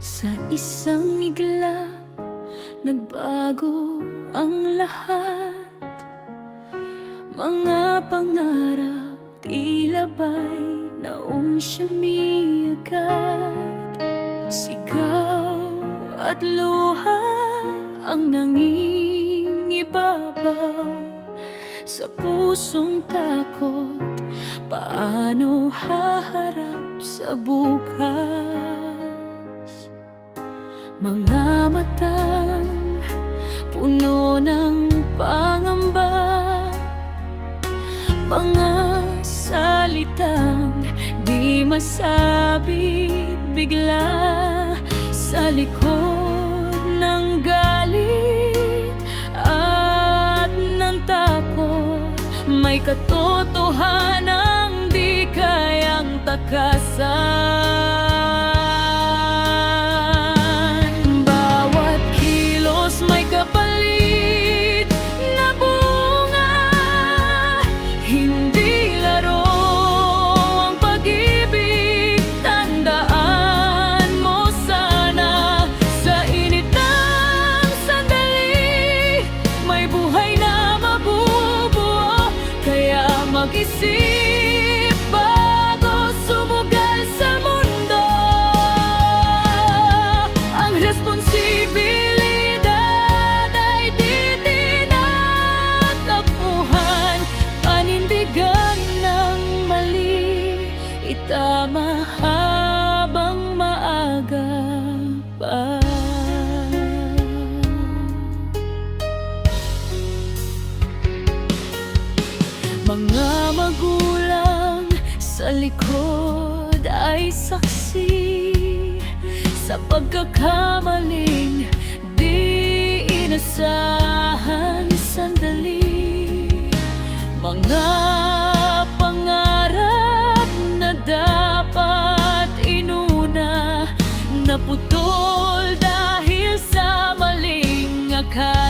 Sa isang iglap, nagbago ang lahat. Mga pangarap, tila ba'y naong sumiyagat. Sigaw at luha ang nangingibabaw sa pusong takot. Paano haharap sa bukas? Mga matang puno ng pangamba, mga salitang di masabit bigla. Sa likod ng galit at ng takot, may katotohanang di kayang takasan. Bawat kilos may kapalit na bunga, hindi laro ang pag-ibig. Tandaan mo sana, sa init ng sandali, may buhay na mabubuo. Kaya mag-isip bago sumugal sa mundo. Ang responsibilidad ay di tinatakbuhan. Panindigan ng mali, itama habang maaga pa. Mga magulang sa likod ay saksi sa pagkakamaling di inasahan sandali. Mga pangarap na dapat inuna, naputol dahil sa maling akala.